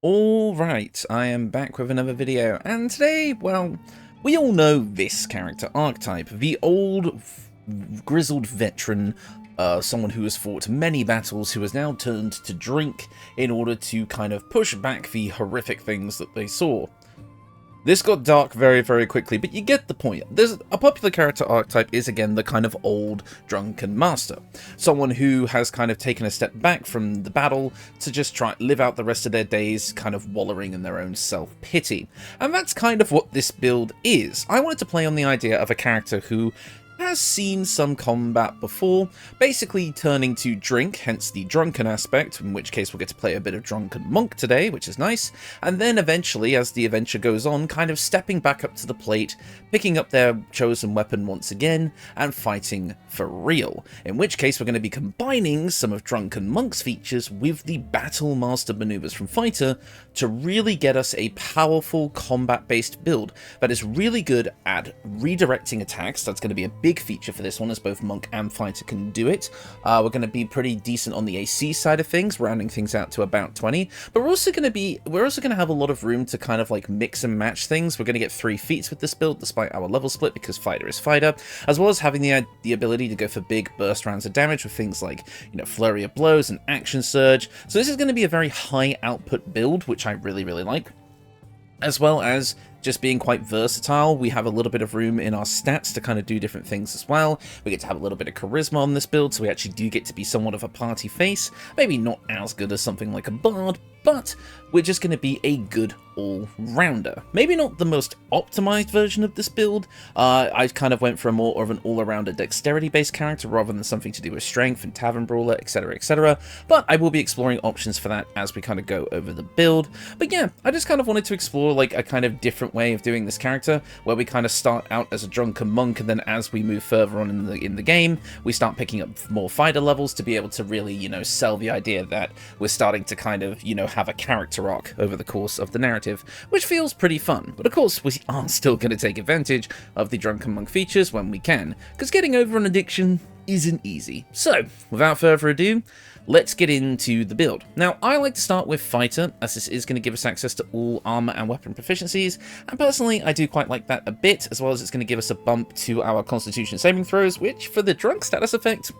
Alright, I am back with another video, and today, well, we all know this character archetype, the old, grizzled veteran, someone who has fought many battles, who has now turned to drink in order to kind of push back the horrific things that they saw. This got dark very, very quickly, but you get the point. There's a popular character archetype is, again, the kind of old drunken master. Someone who has kind of taken a step back from the battle to just try live out the rest of their days kind of wallowing in their own self-pity. And that's kind of what this build is. I wanted to play on the idea of a character who has seen some combat before, basically turning to drink, hence the drunken aspect, in which case we'll get to play a bit of drunken monk today, which is nice, and then eventually, as the adventure goes on, kind of stepping back up to the plate, picking up their chosen weapon once again, and fighting for real, in which case we're going to be combining some of drunken monk's features with the battle master maneuvers from fighter to really get us a powerful combat-based build that is really good at redirecting attacks. That's going to be a big feature for this one, as both monk and fighter can do it. We're going to be pretty decent on the AC side of things, rounding things out to about 20, but we're also going to have a lot of room to kind of like mix and match things. We're going to get 3 feats with this build despite our level split, because fighter is fighter, as well as having the ability to go for big burst rounds of damage with things like, you know, flurry of blows and action surge. So this is going to be a very high output build, which I really like, as well as just being quite versatile. We have a little bit of room in our stats to kind of do different things as well. We get to have a little bit of charisma on this build, so we actually do get to be somewhat of a party face. Maybe not as good as something like a bard, but we're just going to be a good all-rounder. Maybe not the most optimized version of this build. I kind of went for more of an all-arounder dexterity-based character rather than something to do with strength and tavern brawler, etc, etc. But I will be exploring options for that as we kind of go over the build. But yeah, I just kind of wanted to explore like a kind of different way of doing this character, where we kind of start out as a drunken monk, and then as we move further on in the game, we start picking up more fighter levels to be able to really, you know, sell the idea that we're starting to kind of, you know, have a character arc over the course of the narrative, which feels pretty fun. But of course, we are still going to take advantage of the drunken monk features when we can, because getting over an addiction isn't easy. So, without further ado, let's get into the build. Now, I like to start with fighter, as this is going to give us access to all armor and weapon proficiencies, and personally, I do quite like that a bit, as well as it's going to give us a bump to our constitution saving throws, which, for the drunk status effect,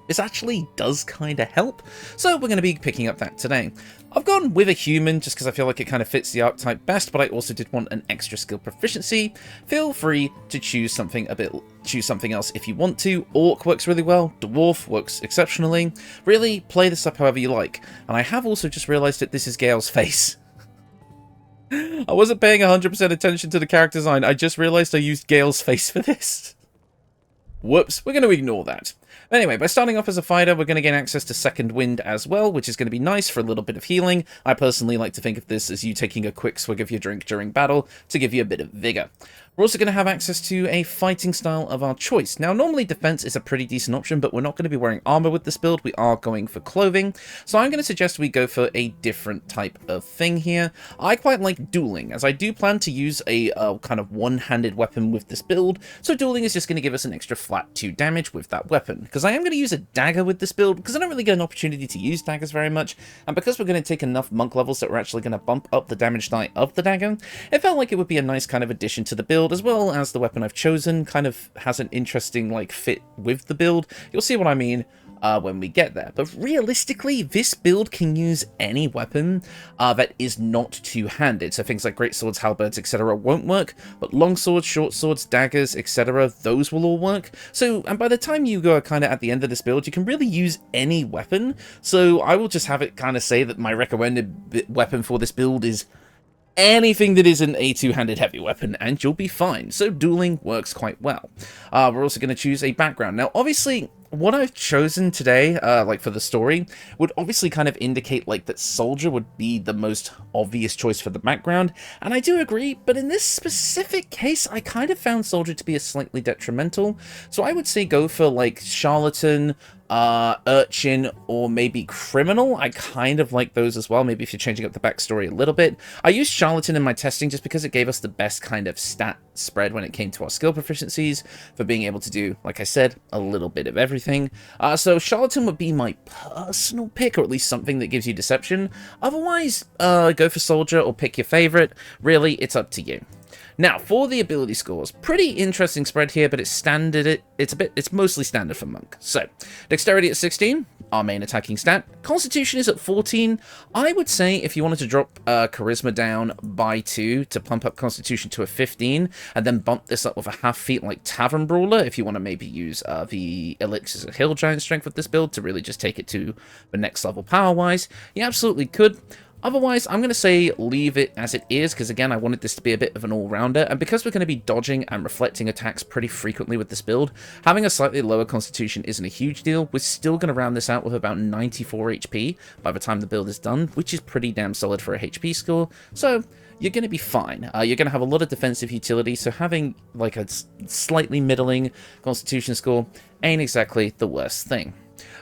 this actually does kind of help, so we're going to be picking up that today. I've gone with a human just because I feel like it kind of fits the archetype best, but I also did want an extra skill proficiency. Feel free to choose something else if you want to. Orc works really well, dwarf works exceptionally. Really, play this up however you like. And I have also just realised that this is Gale's face. I wasn't paying 100% attention to the character design, I just realised I used Gale's face for this. Whoops, we're going to ignore that. Anyway, by starting off as a fighter, we're going to gain access to Second Wind as well, which is going to be nice for a little bit of healing. I personally like to think of this as you taking a quick swig of your drink during battle to give you a bit of vigor. We're also going to have access to a fighting style of our choice. Now, normally defense is a pretty decent option, but we're not going to be wearing armor with this build. We are going for clothing. So I'm going to suggest we go for a different type of thing here. I quite like dueling, as I do plan to use a kind of one-handed weapon with this build. So dueling is just going to give us an extra flat 2 damage with that weapon, because I am going to use a dagger with this build, because I don't really get an opportunity to use daggers very much, and because we're going to take enough monk levels that we're actually going to bump up the damage die of the dagger, it felt like it would be a nice kind of addition to the build, as well as the weapon I've chosen kind of has an interesting like fit with the build. You'll see what I mean when we get there. But realistically, this build can use any weapon that is not two-handed. So things like great swords, halberds, etc. won't work, but long swords, short swords, daggers, etc., those will all work. So, and by the time you go kind of at the end of this build, you can really use any weapon. So I will just have it kind of say that my recommended weapon for this build is anything that isn't a two-handed heavy weapon, and you'll be fine. So dueling works quite well. We're also going to choose a background. Now, obviously, what I've chosen today, like for the story, would obviously kind of indicate like that soldier would be the most obvious choice for the background, and I do agree, but in this specific case, I kind of found soldier to be a slightly detrimental, so I would say go for like charlatan, urchin, or maybe criminal. I kind of like those as well, maybe if you're changing up the backstory a little bit. I used charlatan in my testing just because it gave us the best kind of stat spread when it came to our skill proficiencies for being able to do, like I said, a little bit of everything. So charlatan would be my personal pick, or at least something that gives you deception. Otherwise, go for soldier or pick your favorite. Really, it's up to you. Now, for the ability scores, pretty interesting spread here, but it's standard. It's mostly standard for monk. So, dexterity at 16, our main attacking stat. Constitution is at 14. I would say if you wanted to drop charisma down by 2 to pump up constitution to a 15, and then bump this up with a half feat like Tavern Brawler, if you want to maybe use the elixirs of Hill Giant Strength with this build to really just take it to the next level power-wise, you absolutely could. Otherwise, I'm going to say leave it as it is, because again, I wanted this to be a bit of an all-rounder, and because we're going to be dodging and reflecting attacks pretty frequently with this build, having a slightly lower constitution isn't a huge deal. We're still going to round this out with about 94 HP by the time the build is done, which is pretty damn solid for a HP score, so you're going to be fine. You're going to have a lot of defensive utility, so having like a slightly middling constitution score ain't exactly the worst thing.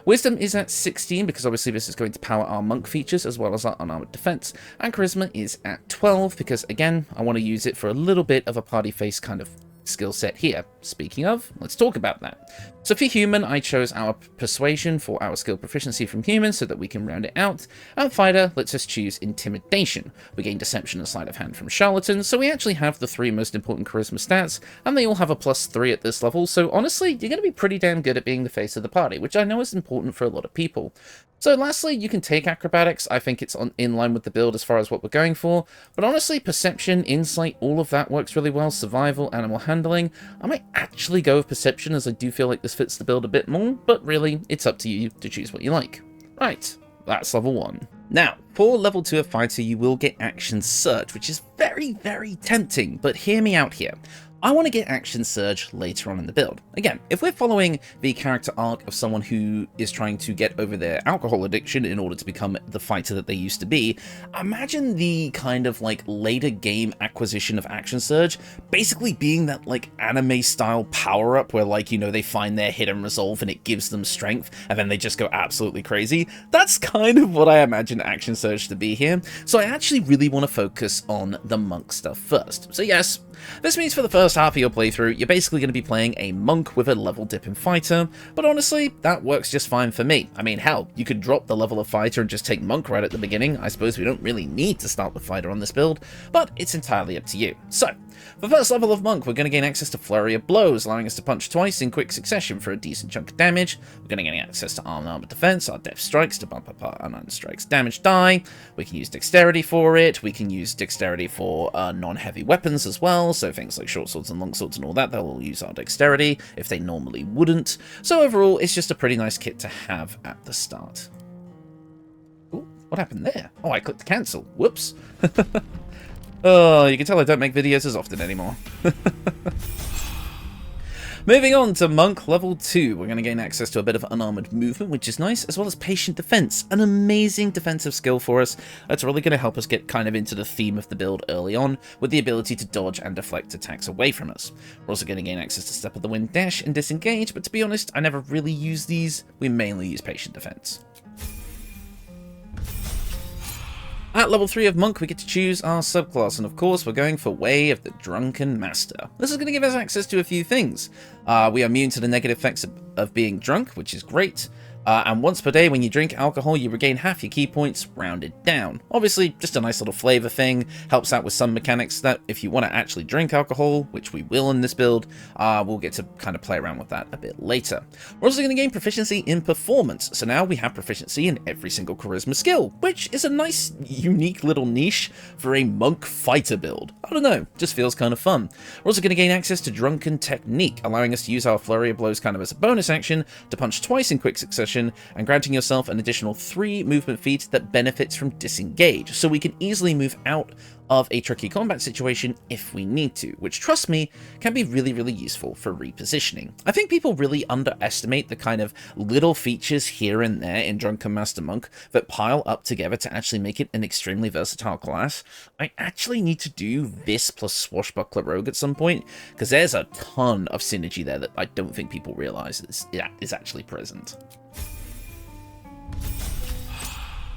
Wisdom is at 16, because obviously this is going to power our monk features as well as our unarmored defense, and charisma is at 12, because again, I want to use it for a little bit of a party face kind of skill set here. Speaking of, let's talk about that. So for human, I chose our persuasion for our skill proficiency from human so that we can round it out, and fighter lets us choose intimidation. We gain deception and sleight of hand from charlatan, so we actually have the 3 most important charisma stats, and they all have a +3 at this level, so honestly, you're going to be pretty damn good at being the face of the party, which I know is important for a lot of people. So lastly, you can take acrobatics. I think it's in line with the build as far as what we're going for, but honestly, perception, insight, all of that works really well. Survival, animal handling, I might actually go with perception, as I do feel like this fits the build a bit more, but really, it's up to you to choose what you like. Right, that's level 1. Now, for level 2 of fighter, you will get action surge, which is very, very tempting, but hear me out here. I want to get Action Surge later on in the build. Again, if we're following the character arc of someone who is trying to get over their alcohol addiction in order to become the fighter that they used to be, imagine the kind of like later game acquisition of Action Surge basically being that like anime style power up where like, you know, they find their hidden resolve and it gives them strength and then they just go absolutely crazy. That's kind of what I imagine Action Surge to be here. So I actually really want to focus on the monk stuff first. So yes, this means for the first half of your playthrough, you're basically going to be playing a monk with a level dip in fighter, but honestly, that works just fine for me. I mean, hell, you could drop the level of fighter and just take monk right at the beginning. I suppose we don't really need to start with fighter on this build, but it's entirely up to you. So, for the first level of monk, we're going to gain access to Flurry of Blows, allowing us to punch twice in quick succession for a decent chunk of damage. We're going to gain access to armored defense, our deft strikes to bump up our unarmed strikes damage die. We can use dexterity for it. We can use dexterity for non-heavy weapons as well, so things like short swords and long swords and all that, they'll all use our dexterity if they normally wouldn't. So overall, it's just a pretty nice kit to have at the start. Ooh, what happened there? Oh, I clicked cancel. Whoops. Oh, you can tell I don't make videos as often anymore. Moving on to Monk level 2, we're going to gain access to a bit of unarmored movement, which is nice, as well as patient defense, an amazing defensive skill for us. That's really going to help us get kind of into the theme of the build early on, with the ability to dodge and deflect attacks away from us. We're also going to gain access to Step of the Wind Dash and Disengage, but to be honest, I never really use these. We mainly use patient defense. At level 3 of Monk, we get to choose our subclass, and of course, we're going for Way of the Drunken Master. This is going to give us access to a few things. We are immune to the negative effects of being drunk, which is great. And once per day when you drink alcohol, you regain half your key points, rounded down. Obviously, just a nice little flavor thing, helps out with some mechanics that if you want to actually drink alcohol, which we will in this build, we'll get to kind of play around with that a bit later. We're also going to gain proficiency in performance, so now we have proficiency in every single charisma skill, which is a nice, unique little niche for a monk fighter build. I don't know, just feels kind of fun. We're also going to gain access to Drunken Technique, allowing us to use our Flurry of Blows kind of as a bonus action to punch twice in quick succession, and granting yourself an additional 3 movement feet that benefits from Disengage, so we can easily move out of a tricky combat situation if we need to, which, trust me, can be really, really useful for repositioning. I think people really underestimate the kind of little features here and there in Drunken Master Monk that pile up together to actually make it an extremely versatile class. I actually need to do this plus Swashbuckler Rogue at some point, because there's a ton of synergy there that I don't think people realize is actually present.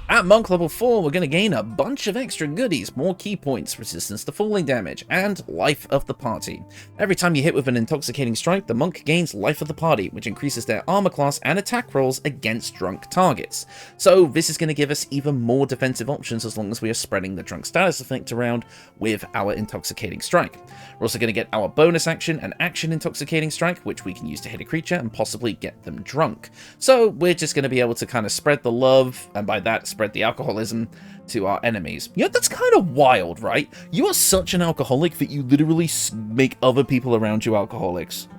At monk level 4, we're going to gain a bunch of extra goodies, more key points, resistance to falling damage, and life of the party. Every time you hit with an intoxicating strike, the monk gains life of the party, which increases their armor class and attack rolls against drunk targets. So this is going to give us even more defensive options as long as we are spreading the drunk status effect around with our intoxicating strike. We're also going to get our bonus action and action intoxicating strike, which we can use to hit a creature and possibly get them drunk. So we're just going to be able to kind of spread the love, and by that spread the alcoholism to our enemies. Yeah, that's kind of wild, right? You are such an alcoholic that you literally make other people around you alcoholics.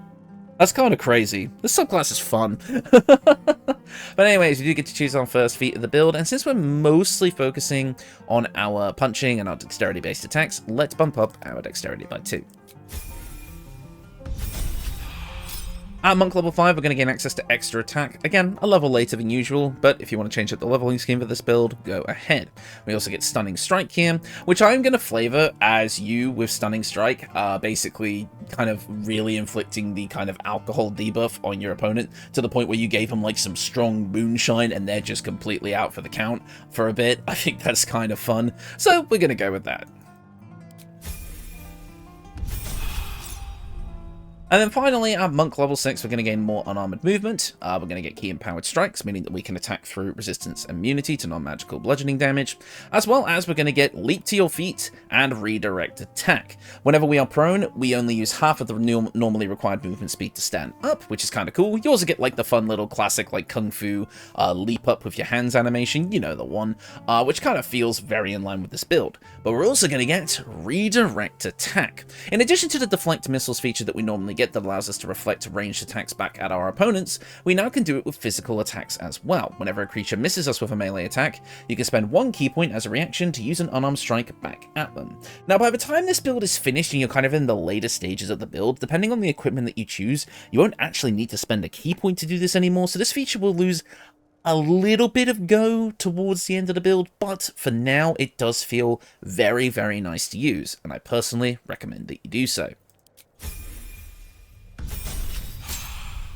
That's kind of crazy. This subclass is fun. But anyways, we do get to choose our first feat of the build, and since we're mostly focusing on our punching and our dexterity-based attacks, let's bump up our dexterity by 2. At monk level 5, we're going to gain access to extra attack. Again, a level later than usual, but if you want to change up the leveling scheme for this build, go ahead. We also get stunning strike here, which I'm going to flavor as you with stunning strike, basically kind of really inflicting the kind of alcohol debuff on your opponent to the point where you gave them like some strong moonshine and they're just completely out for the count for a bit. I think that's kind of fun, so we're going to go with that. And then finally, at monk level 6, we're going to gain more unarmored movement. We're going to get key empowered strikes, meaning that we can attack through resistance and immunity to non-magical bludgeoning damage, as well as we're going to get leap to your feet and redirect attack. Whenever we are prone, we only use half of the normally required movement speed to stand up, which is kind of cool. You also get like the fun little classic like kung fu leap up with your hands animation, you know the one, which kind of feels very in line with this build. But we're also going to get redirect attack. In addition to the deflect missiles feature that we normally get that allows us to reflect ranged attacks back at our opponents, we now can do it with physical attacks as well. Whenever a creature misses us with a melee attack, you can spend 1 key point as a reaction to use an unarmed strike back at them. Now, by the time this build is finished and you're kind of in the later stages of the build, depending on the equipment that you choose, you won't actually need to spend a key point to do this anymore, so this feature will lose a little bit of go towards the end of the build, but for now it does feel very, very nice to use, and I personally recommend that you do so.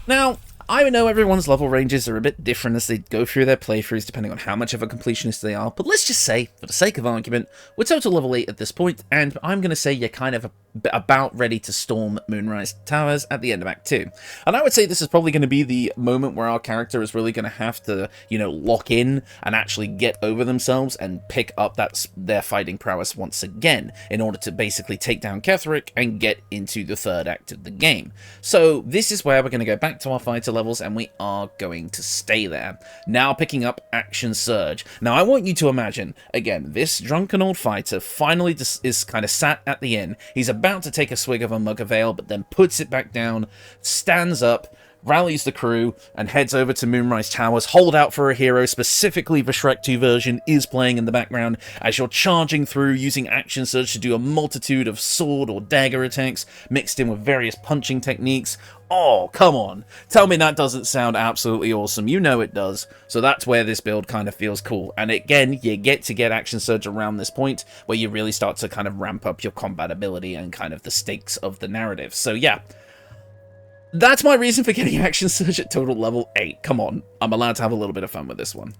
Now, I know everyone's level ranges are a bit different as they go through their playthroughs depending on how much of a completionist they are, but let's just say, for the sake of argument, we're total level 8 at this point, and I'm going to say you're kind of about ready to storm Moonrise Towers at the end of Act 2. And I would say this is probably going to be the moment where our character is really going to have to, you know, lock in and actually get over themselves and pick up their fighting prowess once again in order to basically take down Ketheric and get into the third act of the game. So this is where we're going to go back to our fighter levels and we are going to stay there. Now picking up Action Surge. Now I want you to imagine, again, this drunken old fighter finally is kind of sat at the inn. He's about to take a swig of a mug of ale, but then puts it back down, stands up, rallies the crew, and heads over to Moonrise Towers. Hold out for a hero, specifically the Shrek 2 version, is playing in the background as you're charging through using Action Surge to do a multitude of sword or dagger attacks, mixed in with various punching techniques. Oh, come on. Tell me that doesn't sound absolutely awesome. You know it does. So that's where this build kind of feels cool. And again, you get to get Action Surge around this point where you really start to kind of ramp up your combat ability and kind of the stakes of the narrative. So yeah, that's my reason for getting Action Surge at total level 8. Come on, I'm allowed to have a little bit of fun with this one.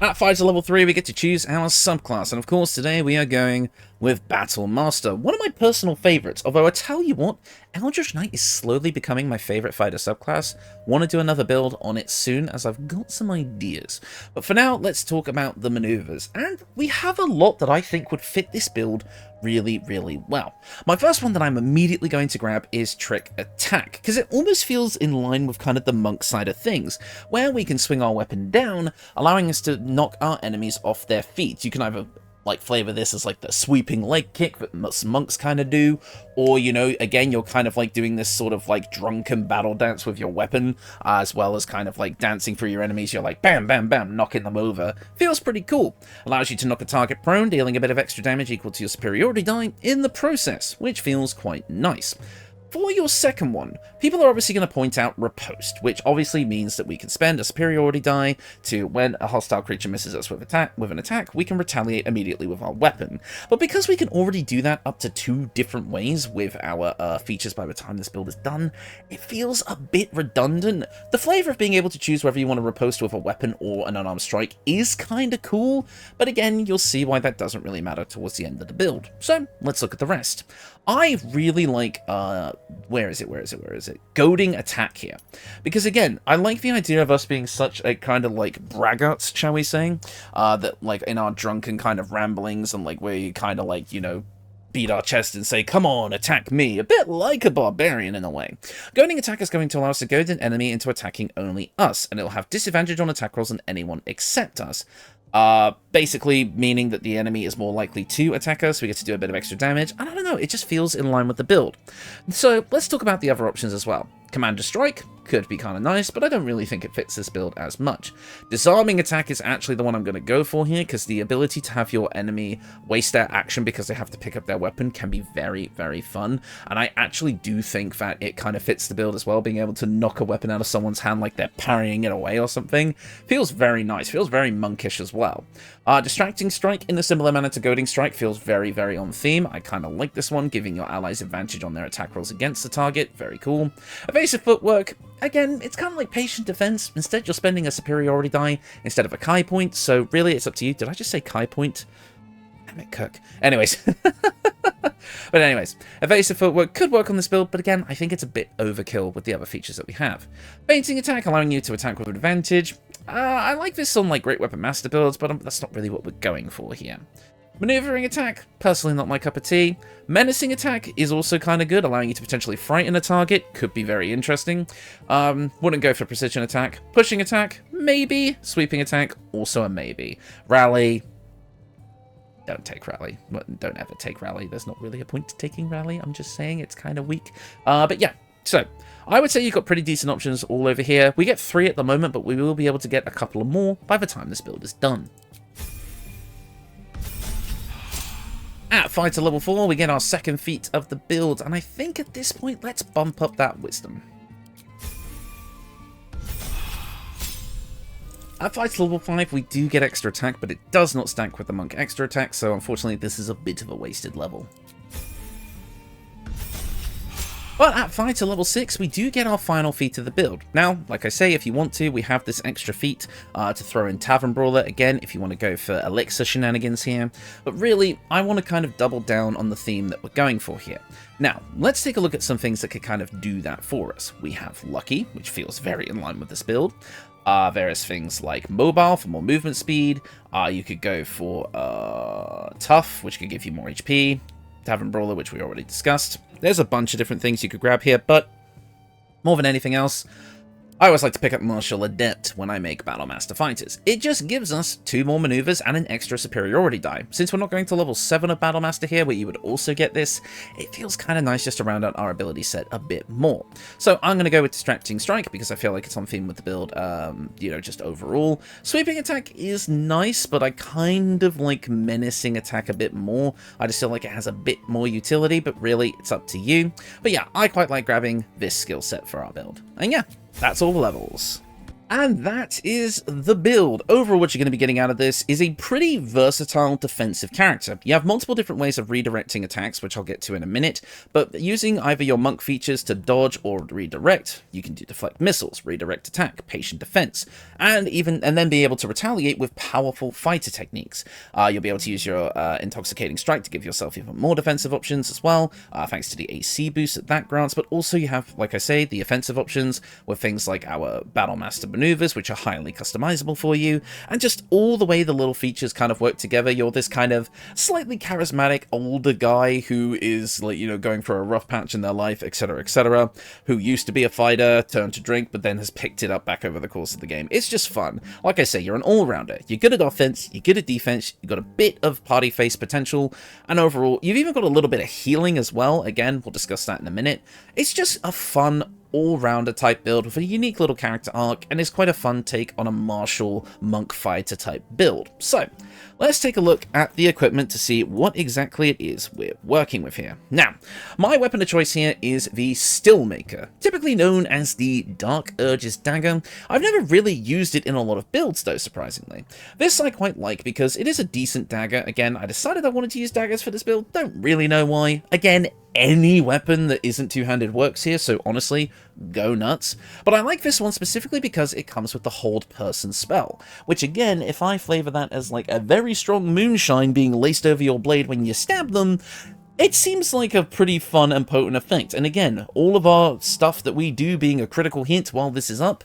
At fighter level 3, we get to choose our subclass, and of course today we are going with Battlemaster, one of my personal favourites, although I tell you what, Eldritch Knight is slowly becoming my favourite fighter subclass. Want to do another build on it soon, as I've got some ideas. But for now, let's talk about the manoeuvres, and we have a lot that I think would fit this build really, really well. My first one that I'm immediately going to grab is Trick Attack, because it almost feels in line with kind of the monk side of things, where we can swing our weapon down, allowing us to knock our enemies off their feet. You can either like flavor this as like the sweeping leg kick that most monks kind of do, or, you know, again, you're kind of like doing this sort of like drunken battle dance with your weapon, as well as kind of like dancing through your enemies. You're like bam, bam, bam, knocking them over. Feels pretty cool. Allows you to knock a target prone, dealing a bit of extra damage equal to your superiority die in the process, which feels quite nice. For your second one, people are obviously going to point out riposte, which obviously means that we can spend a superiority die to, when a hostile creature misses us with an attack, we can retaliate immediately with our weapon. But because we can already do that up to 2 different ways with our features by the time this build is done, it feels a bit redundant. The flavour of being able to choose whether you want to riposte with a weapon or an unarmed strike is kind of cool, but again, you'll see why that doesn't really matter towards the end of the build. So let's look at the rest. I really like, where is it? Goading attack here. Because again, I like the idea of us being such a kind of like braggarts, shall we say, that like in our drunken kind of ramblings and like we kind of like, you know, beat our chest and say, come on, attack me, a bit like a barbarian in a way. Goading attack is going to allow us to goad an enemy into attacking only us, and it'll have disadvantage on attack rolls on anyone except us. Basically meaning that the enemy is more likely to attack us, we get to do a bit of extra damage, and I don't know, it just feels in line with the build. So let's talk about the other options as well. Commander Strike could be kind of nice, but I don't really think it fits this build as much. Disarming Attack is actually the one I'm going to go for here, because the ability to have your enemy waste their action because they have to pick up their weapon can be very, very fun, and I actually do think that it kind of fits the build as well. Being able to knock a weapon out of someone's hand like they're parrying it away or something feels very nice, feels very monkish as well. Distracting Strike, in a similar manner to Goading Strike, feels very, very on theme. I kind of like this one, giving your allies advantage on their attack rolls against the target. Very cool. Evasive Footwork, again, it's kind of like Patient Defense. Instead, you're spending a superiority die instead of a Kai point, so really it's up to you. Did I just say Kai point? Damn it, Cook. Anyways. But anyways, Evasive Footwork could work on this build, but again, I think it's a bit overkill with the other features that we have. Feinting Attack, allowing you to attack with advantage. I like this on like Great Weapon Master builds, but that's not really what we're going for here. Maneuvering Attack, personally not my cup of tea. Menacing Attack is also kind of good, allowing you to potentially frighten a target. Could be very interesting. Wouldn't go for Precision Attack. Pushing Attack, maybe. Sweeping Attack, also a maybe. Rally, don't take Rally. Don't ever take Rally. There's not really a point to taking Rally. I'm just saying it's kind of weak. But yeah, so I would say you've got pretty decent options all over here. We get 3 at the moment, but we will be able to get a couple of more by the time this build is done. At Fighter level 4, we get our second feat of the build, and I think at this point, let's bump up that Wisdom. At Fighter level 5, we do get extra attack, but it does not stack with the Monk extra attack, so unfortunately this is a bit of a wasted level. But at Fighter level 6, we do get our final feat of the build. Now, like I say, if you want to, we have this extra feat to throw in Tavern Brawler, again, if you want to go for Elixir shenanigans here. But really, I want to kind of double down on the theme that we're going for here. Now, let's take a look at some things that could kind of do that for us. We have Lucky, which feels very in line with this build. Various things like Mobile for more movement speed. You could go for Tough, which could give you more HP. Tavern Brawler, which we already discussed. There's a bunch of different things you could grab here, but more than anything else, I always like to pick up Martial Adept when I make Battlemaster fighters. It just gives us 2 more maneuvers and an extra superiority die. Since we're not going to level 7 of Battlemaster here, where you would also get this, it feels kind of nice just to round out our ability set a bit more. So I'm going to go with Distracting Strike, because I feel like it's on theme with the build, you know, just overall. Sweeping Attack is nice, but I kind of like Menacing Attack a bit more. I just feel like it has a bit more utility, but really, it's up to you. But yeah, I quite like grabbing this skill set for our build. And yeah, that's all the levels. And that is the build. Overall, what you're going to be getting out of this is a pretty versatile defensive character. You have multiple different ways of redirecting attacks, which I'll get to in a minute, but using either your monk features to dodge or redirect, you can do deflect missiles, redirect attack, patient defense, and then be able to retaliate with powerful fighter techniques. You'll be able to use your intoxicating strike to give yourself even more defensive options as well, thanks to the AC boost that that grants, but also you have, like I say, the offensive options with things like our Battlemaster maneuvers, which are highly customizable for you, and just all the way the little features kind of work together. You're this kind of slightly charismatic older guy who is, like, you know, going through a rough patch in their life, etc., who used to be a fighter, turned to drink, but then has picked it up back over the course of the game. It's just fun. Like I say, you're an all-rounder. You're good at offense, you're good at defense, you've got a bit of party face potential, and overall, you've even got a little bit of healing as well. Again, we'll discuss that in a minute. It's just a fun all-rounder type build with a unique little character arc, and is quite a fun take on a martial monk fighter type build. So, let's take a look at the equipment to see what exactly it is we're working with here. Now, my weapon of choice here is the Stillmaker, typically known as the Dark Urges Dagger. I've never really used it in a lot of builds though, surprisingly. This I quite like because it is a decent dagger. Again, I decided I wanted to use daggers for this build, don't really know why. Again, any weapon that isn't two-handed works here, so honestly, go nuts. But I like this one specifically because it comes with the Hold Person spell, which again, if I flavor that as like a very strong moonshine being laced over your blade when you stab them, it seems like a pretty fun and potent effect. And again, all of our stuff that we do being a critical hit while this is up,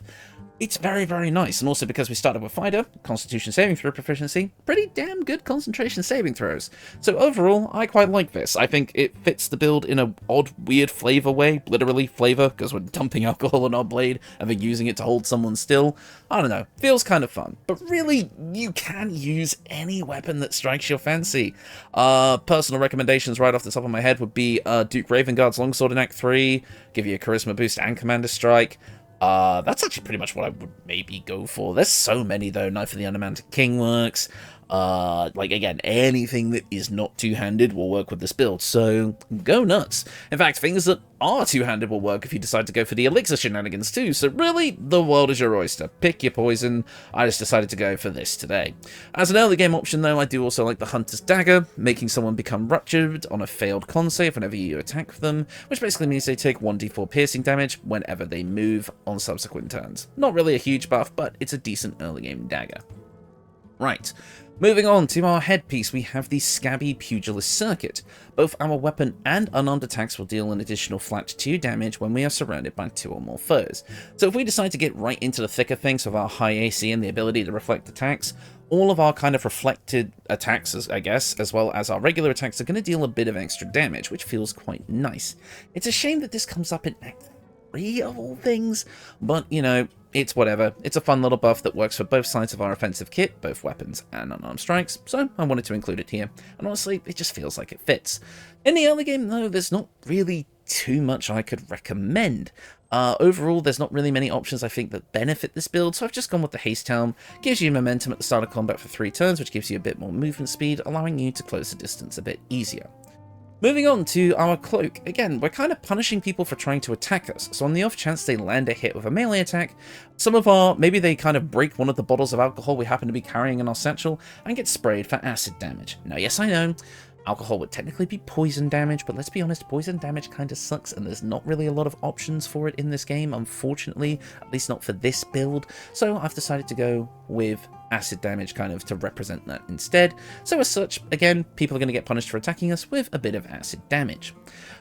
it's very, very nice. And also because we started with fighter, constitution saving throw proficiency, pretty damn good concentration saving throws. So overall, I quite like this. I think it fits the build in a odd, weird flavor way. Literally flavor, because we're dumping alcohol on our blade and then using it to hold someone still. I don't know, feels kind of fun. But really, you can use any weapon that strikes your fancy. Personal recommendations right off the top of my head would be Duke Ravengard's Longsword in Act 3, give you a charisma boost and commander strike. That's actually pretty much what I would maybe go for. There's so many though. Knife of the Undemounted King works. Like again, anything that is not two-handed will work with this build, so go nuts. In fact, things that are two-handed will work if you decide to go for the elixir shenanigans too, so really, the world is your oyster. Pick your poison. I just decided to go for this today. As an early game option though, I do also like the Hunter's Dagger, making someone become ruptured on a failed con save whenever you attack them, which basically means they take 1d4 piercing damage whenever they move on subsequent turns. Not really a huge buff, but it's a decent early game dagger. Right. Moving on to our headpiece, we have the Scabby Pugilist Circuit. Both our weapon and unarmed attacks will deal an additional flat 2 damage when we are surrounded by 2 or more foes. So if we decide to get right into the thick of things with our high AC and the ability to reflect attacks, all of our kind of reflected attacks, I guess, as well as our regular attacks, are going to deal a bit of extra damage, which feels quite nice. It's a shame that this comes up in Act 3 of all things, but, you know, it's whatever. It's a fun little buff that works for both sides of our offensive kit, both weapons and unarmed strikes, so I wanted to include it here, and honestly, it just feels like it fits. In the early game, though, there's not really too much I could recommend. Overall, there's not really many options I think that benefit this build, so I've just gone with the Haste Helm. Gives you momentum at the start of combat for 3 turns, which gives you a bit more movement speed, allowing you to close the distance a bit easier. Moving on to our cloak. Again, we're kind of punishing people for trying to attack us, so on the off chance they land a hit with a melee attack, maybe they kind of break one of the bottles of alcohol we happen to be carrying in our satchel and get sprayed for acid damage. Now, yes, I know, alcohol would technically be poison damage, but let's be honest, poison damage kind of sucks, and there's not really a lot of options for it in this game, unfortunately, at least not for this build, so I've decided to go with acid damage kind of to represent that instead. So as such, again, people are going to get punished for attacking us with a bit of acid damage.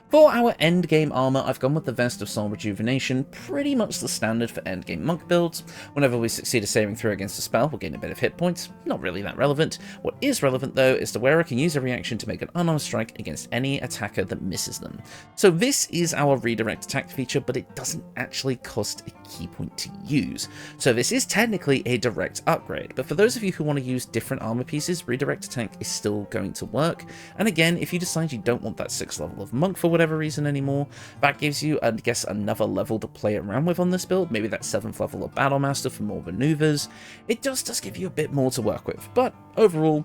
For our endgame armor, I've gone with the Vest of Soul Rejuvenation, pretty much the standard for endgame monk builds. Whenever we succeed a saving throw against a spell, we'll gain a bit of hit points. Not really that relevant. What is relevant, though, is the wearer can use a reaction to make an unarmed strike against any attacker that misses them. So this is our redirect attack feature, but it doesn't actually cost a key point to use. So this is technically a direct upgrade, but for those of you who want to use different armor pieces, redirect attack is still going to work. And again, if you decide you don't want that 6th level of monk for whatever reason anymore, that gives you, I guess, another level to play around with on this build, maybe that 7th level of Battlemaster for more maneuvers. It just does give you a bit more to work with, but overall,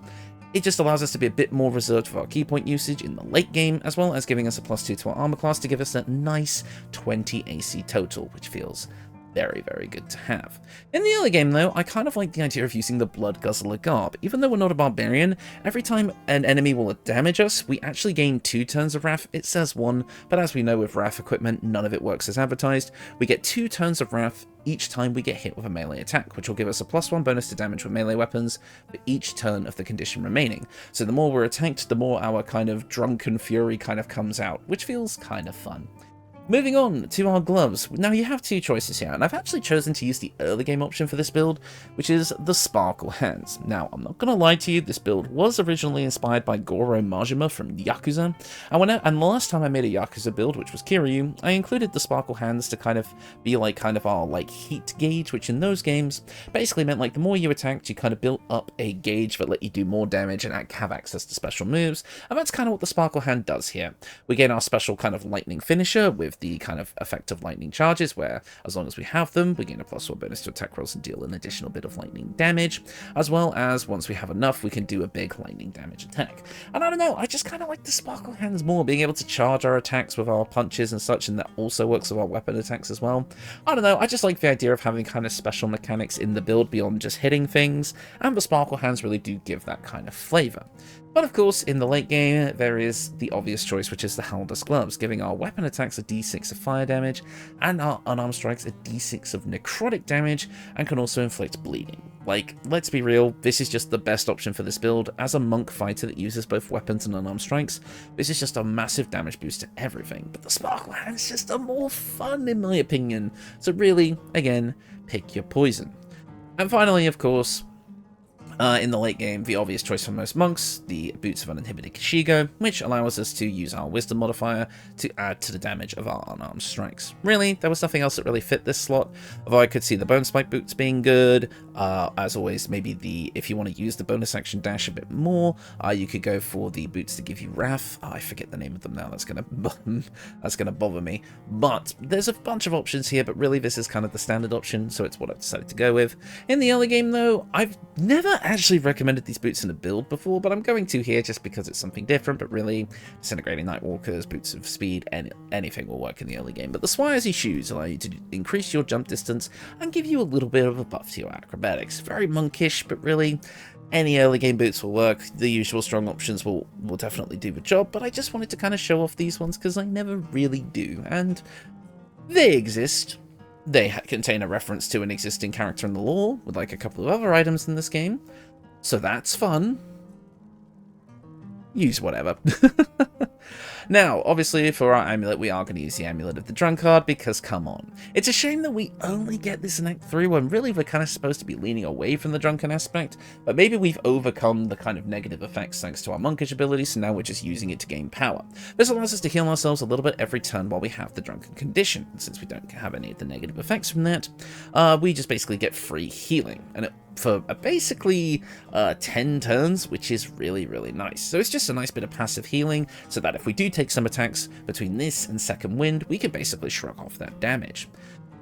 it just allows us to be a bit more reserved for our key point usage in the late game, as well as giving us a +2 to our armor class to give us that nice 20 AC total, which feels very, very good to have. In the early game, though, I kind of like the idea of using the Blood Guzzler Garb. Even though we're not a barbarian, every time an enemy will damage us, we actually gain 2 turns of Wrath. It says 1, but as we know with Wrath equipment, none of it works as advertised. We get 2 turns of Wrath each time we get hit with a melee attack, which will give us a +1 bonus to damage with melee weapons for each turn of the condition remaining. So the more we're attacked, the more our kind of drunken fury kind of comes out, which feels kind of fun. Moving on to our gloves. Now you have 2 choices here, and I've actually chosen to use the early game option for this build, which is the Sparkle Hands. Now, I'm not going to lie to you, this build was originally inspired by Goro Majima from Yakuza, and the last time I made a Yakuza build, which was Kiryu, I included the Sparkle Hands to kind of be like our heat gauge, which in those games basically meant like the more you attacked, you kind of built up a gauge that let you do more damage and have access to special moves, and that's kind of what the Sparkle Hand does here. We gain our special kind of lightning finisher with the kind of effect of lightning charges, where as long as we have them, we gain a +1 bonus to attack rolls and deal an additional bit of lightning damage, as well as once we have enough, we can do a big lightning damage attack. And I don't know, I just kind of like the sparkle hands more, being able to charge our attacks with our punches and such, and that also works with our weapon attacks as well. I don't know, I just like the idea of having kind of special mechanics in the build beyond just hitting things, and the sparkle hands really do give that kind of flavour. But of course, in the late game, there is the obvious choice, which is the Halber's Gloves, giving our weapon attacks a d6 of fire damage, and our unarmed strikes a d6 of necrotic damage, and can also inflict bleeding. Like, let's be real, this is just the best option for this build. As a monk fighter that uses both weapons and unarmed strikes, this is just a massive damage boost to everything. But the Sparkle Hand's just a more fun, in my opinion. So really, again, pick your poison. And finally, of course, in the late game, the obvious choice for most monks, the Boots of Uninhibited Kashigo, which allows us to use our Wisdom modifier to add to the damage of our unarmed strikes. Really, there was nothing else that really fit this slot, although I could see the Bone Spike Boots being good. As always, maybe if you want to use the bonus action dash a bit more, you could go for the boots to give you Wrath. I forget the name of them now, that's gonna bother me. But there's a bunch of options here, but really this is kind of the standard option, so it's what I've decided to go with. In the early game though, I've never actually recommended these boots in a build before, but I'm going to here just because it's something different. But really, Disintegrating Nightwalkers, Boots of Speed, anything will work in the early game. But the Swiresy shoes allow you to increase your jump distance and give you a little bit of a buff to your acrobatics. Very monkish, but really, any early game boots will work. The usual strong options will definitely do the job, but I just wanted to kind of show off these ones because I never really do, and they exist. They contain a reference to an existing character in the lore, with like a couple of other items in this game. So that's fun. Use whatever. Now, obviously, for our amulet, we are going to use the Amulet of the Drunkard, because come on. It's a shame that we only get this in Act 3, when really we're kind of supposed to be leaning away from the drunken aspect, but maybe we've overcome the kind of negative effects thanks to our monkish abilities, so now we're just using it to gain power. This allows us to heal ourselves a little bit every turn while we have the drunken condition. Since we don't have any of the negative effects from that, we just basically get free healing, and for basically 10 turns, which is really, really nice. So it's just a nice bit of passive healing, so that if we do take some attacks between this and Second Wind, we can basically shrug off that damage.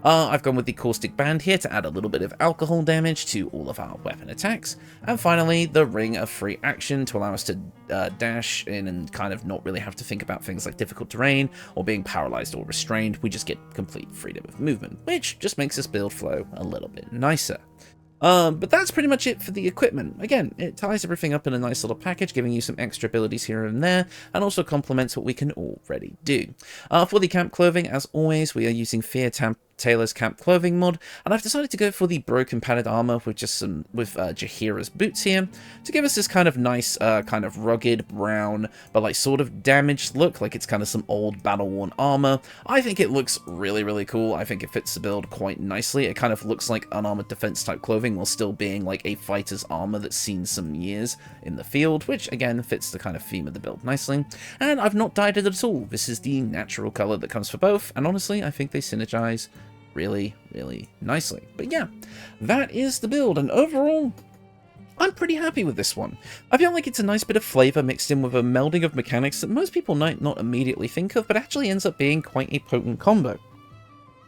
I've gone with the Caustic Band here to add a little bit of alcohol damage to all of our weapon attacks. And finally, the Ring of Free Action to allow us to dash in and kind of not really have to think about things like difficult terrain or being paralyzed or restrained. We just get complete freedom of movement, which just makes this build flow a little bit nicer. But that's pretty much it for the equipment. Again, it ties everything up in a nice little package, giving you some extra abilities here and there, and also complements what we can already do. For the camp clothing, as always, we are using Fear Taylor's camp clothing mod, and I've decided to go for the broken padded armor with just some Jaheira's boots here to give us this kind of nice, kind of rugged brown, but like sort of damaged look, like it's kind of some old battle-worn armor. I think it looks really, really cool. I think it fits the build quite nicely. It kind of looks like unarmored defense type clothing while still being like a fighter's armor that's seen some years in the field, which again fits the kind of theme of the build nicely. And I've not dyed it at all. This is the natural color that comes for both, and honestly, I think they synergize really, really nicely. But yeah, that is the build, and overall, I'm pretty happy with this one. I feel like it's a nice bit of flavor mixed in with a melding of mechanics that most people might not immediately think of, but actually ends up being quite a potent combo.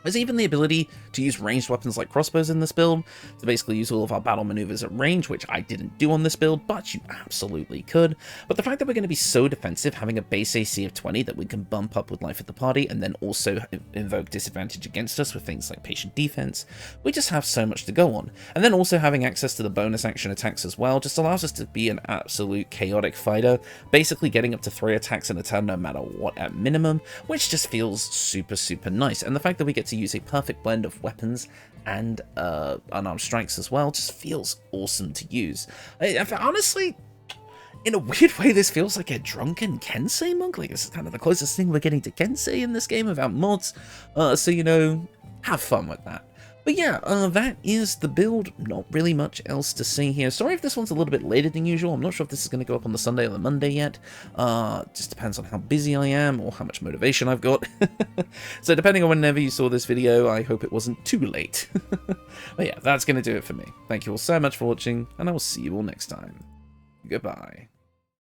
There's even the ability to use ranged weapons like crossbows in this build, to basically use all of our battle maneuvers at range, which I didn't do on this build, but you absolutely could. But the fact that we're going to be so defensive, having a base AC of 20 that we can bump up with Life of the Party, and then also invoke disadvantage against us with things like Patient Defense, we just have so much to go on. And then also having access to the bonus action attacks as well just allows us to be an absolute chaotic fighter, basically getting up to 3 attacks in a turn no matter what at minimum, which just feels super, super nice. And the fact that we get to use a perfect blend of weapons and unarmed strikes as well just feels awesome to use. Honestly, in a weird way, this feels like a drunken Kensei monk. Like, it's kind of the closest thing we're getting to Kensei in this game without mods. So, you know, have fun with that. But yeah, that is the build. Not really much else to say here. Sorry if this one's a little bit later than usual. I'm not sure if this is going to go up on the Sunday or the Monday yet. Just depends on how busy I am or how much motivation I've got. So depending on whenever you saw this video, I hope it wasn't too late. But yeah, that's going to do it for me. Thank you all so much for watching, and I will see you all next time. Goodbye.